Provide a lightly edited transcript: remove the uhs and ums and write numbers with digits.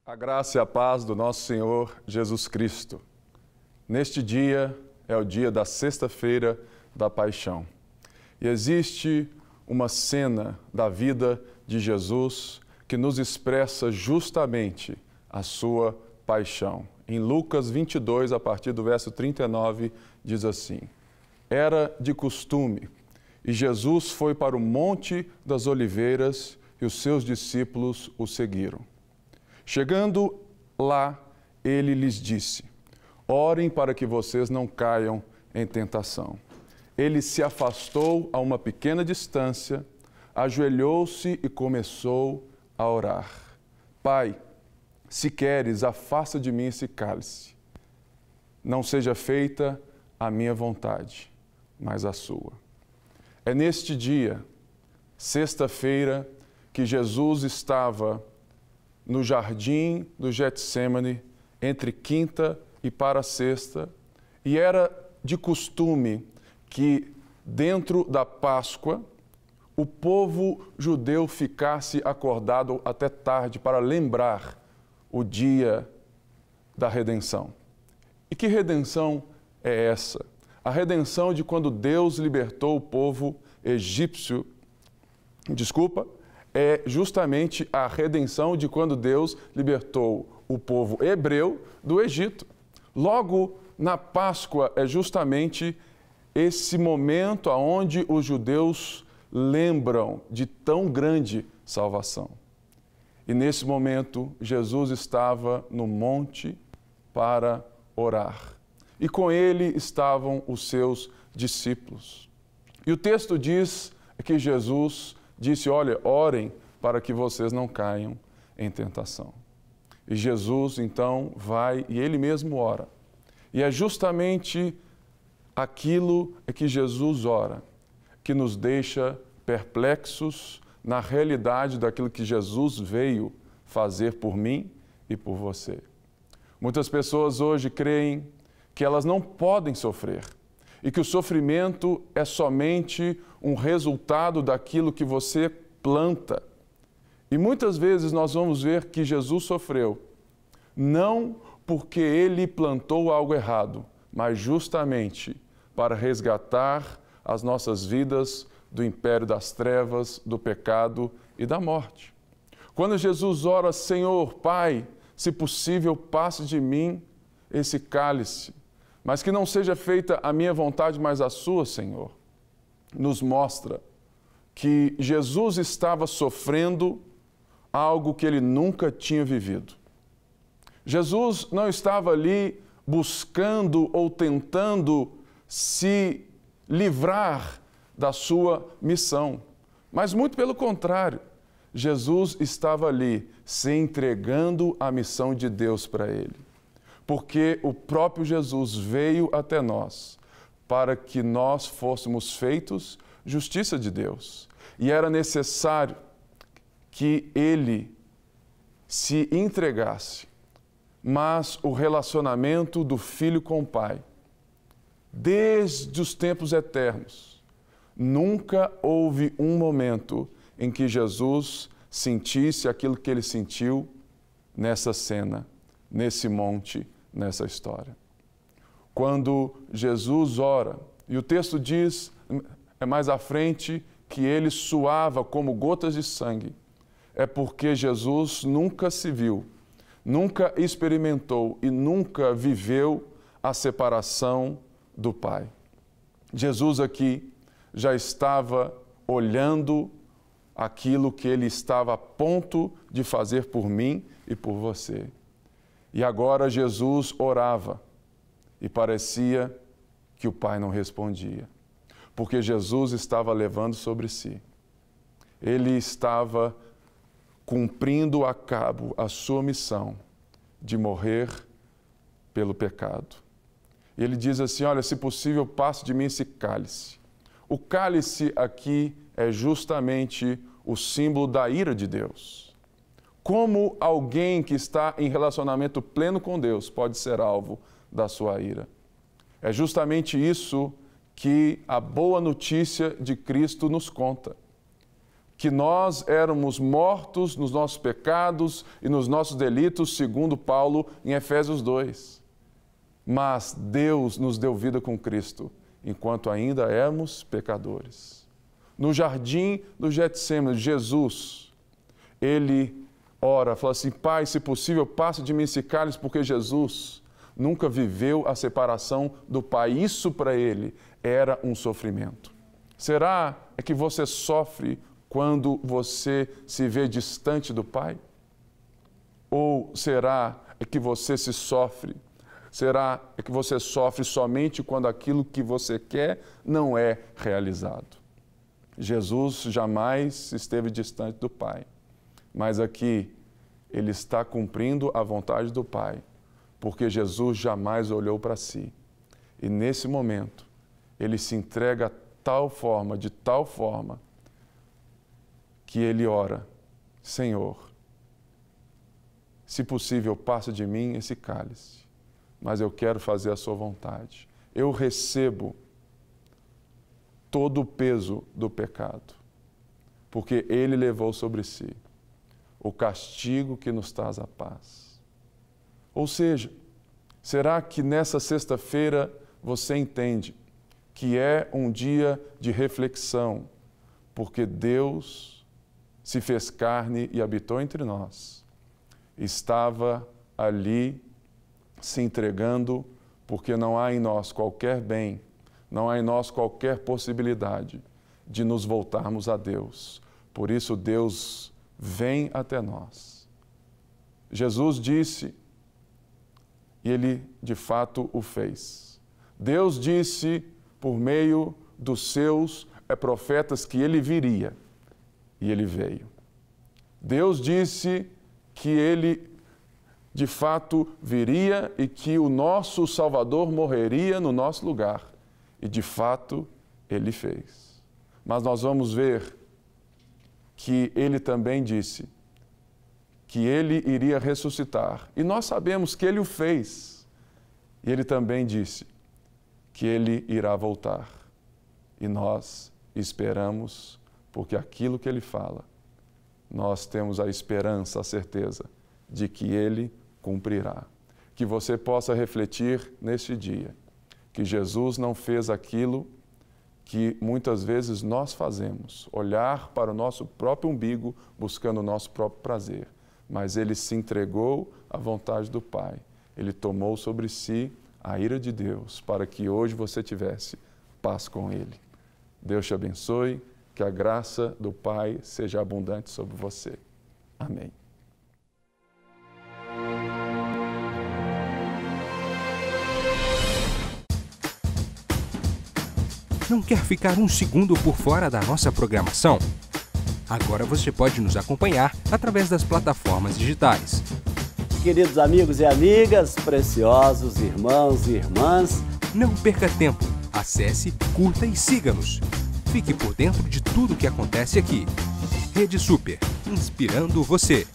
A graça e a paz do nosso Senhor Jesus Cristo. Neste dia é o dia da sexta-feira da paixão. E existe uma cena da vida de Jesus que nos expressa justamente a sua paixão. Em Lucas 22, a partir do verso 39, diz assim: Era de costume, e Jesus foi para o Monte das Oliveiras e os seus discípulos o seguiram. Chegando lá, ele lhes disse: Orem para que vocês não caiam em tentação. Ele se afastou a uma pequena distância, ajoelhou-se e começou a orar. Pai, se queres, afasta de mim esse cálice. Não seja feita a minha vontade, mas a sua. É neste dia, sexta-feira, que Jesus estava no jardim do Getsêmani, entre quinta e para sexta, e era de costume que dentro da Páscoa o povo judeu ficasse acordado até tarde para lembrar o dia da redenção. E que redenção é essa? A redenção de quando Deus libertou o povo egípcio, é justamente a redenção de quando Deus libertou o povo hebreu do Egito. Logo, na Páscoa é justamente esse momento onde os judeus lembram de tão grande salvação. E nesse momento, Jesus estava no monte para orar. E com ele estavam os seus discípulos. E o texto diz que Jesus disse: olha, orem para que vocês não caiam em tentação. E Jesus, então, vai e ele mesmo ora. E é justamente aquilo que Jesus ora que nos deixa perplexos na realidade daquilo que Jesus veio fazer por mim e por você. Muitas pessoas hoje creem que elas não podem sofrer e que o sofrimento é somente um resultado daquilo que você planta. E muitas vezes nós vamos ver que Jesus sofreu, não porque ele plantou algo errado, mas justamente para resgatar as nossas vidas do império das trevas, do pecado e da morte. Quando Jesus ora: Senhor, Pai, se possível, passe de mim esse cálice, mas que não seja feita a minha vontade, mas a sua, Senhor, nos mostra que Jesus estava sofrendo algo que ele nunca tinha vivido. Jesus não estava ali buscando ou tentando se livrar da sua missão, mas muito pelo contrário, Jesus estava ali se entregando à missão de Deus para ele. Porque o próprio Jesus veio até nós para que nós fôssemos feitos justiça de Deus. E era necessário que ele se entregasse. Mas o relacionamento do Filho com o Pai, desde os tempos eternos, nunca houve um momento em que Jesus sentisse aquilo que ele sentiu nessa cena, nesse monte, nessa história. Quando Jesus ora, e o texto diz, mais à frente, que ele suava como gotas de sangue, é porque Jesus nunca se viu, nunca experimentou e nunca viveu a separação do Pai. Jesus aqui já estava olhando aquilo que ele estava a ponto de fazer por mim e por você. E agora Jesus orava e parecia que o Pai não respondia, porque Jesus estava levando sobre si. Ele estava cumprindo a cabo a sua missão de morrer pelo pecado. E ele diz assim: olha, se possível, passe de mim esse cálice. O cálice aqui é justamente o símbolo da ira de Deus. Como alguém que está em relacionamento pleno com Deus pode ser alvo da sua ira? É justamente isso que a boa notícia de Cristo nos conta. que nós éramos mortos nos nossos pecados e nos nossos delitos, segundo Paulo em Efésios 2. Mas Deus nos deu vida com Cristo, enquanto ainda éramos pecadores. No jardim do Getsêmani, Jesus, ele ora, fala assim: Pai, se possível, passa de mim esse cálice, porque Jesus nunca viveu a separação do Pai. Isso para ele era um sofrimento. Será que você sofre quando você se vê distante do Pai? Ou será que você se sofre? Será que você sofre somente quando aquilo que você quer não é realizado? Jesus jamais esteve distante do Pai, mas aqui ele está cumprindo a vontade do Pai, porque Jesus jamais olhou para si. E nesse momento, ele se entrega de tal forma, que ele ora: Senhor, se possível, passa de mim esse cálice, mas eu quero fazer a sua vontade. Eu recebo todo o peso do pecado, porque ele levou sobre si o castigo que nos traz a paz. Ou seja, será que nessa sexta-feira você entende que é um dia de reflexão, porque Deus se fez carne e habitou entre nós. Estava ali se entregando, porque não há em nós qualquer bem, não há em nós qualquer possibilidade de nos voltarmos a Deus. Por isso Deus vem até nós. Jesus disse, e ele de fato o fez. Deus disse por meio dos seus profetas que ele viria. E ele veio. Deus disse que ele, de fato, viria e que o nosso Salvador morreria no nosso lugar. E, de fato, ele fez. Mas nós vamos ver que ele também disse que ele iria ressuscitar. E nós sabemos que ele o fez. E ele também disse que ele irá voltar. E nós esperamos, porque aquilo que ele fala, nós temos a esperança, a certeza de que ele cumprirá. Que você possa refletir neste dia, que Jesus não fez aquilo que muitas vezes nós fazemos, olhar para o nosso próprio umbigo, buscando o nosso próprio prazer, mas ele se entregou à vontade do Pai. Ele tomou sobre si a ira de Deus, para que hoje você tivesse paz com ele. Deus te abençoe. Que a graça do Pai seja abundante sobre você. Amém. Não quer ficar um segundo por fora da nossa programação? Agora você pode nos acompanhar através das plataformas digitais. Queridos amigos e amigas, preciosos irmãos e irmãs, não perca tempo. Acesse, curta e siga-nos. Fique por dentro de tudo o que acontece aqui. Rede Super, inspirando você.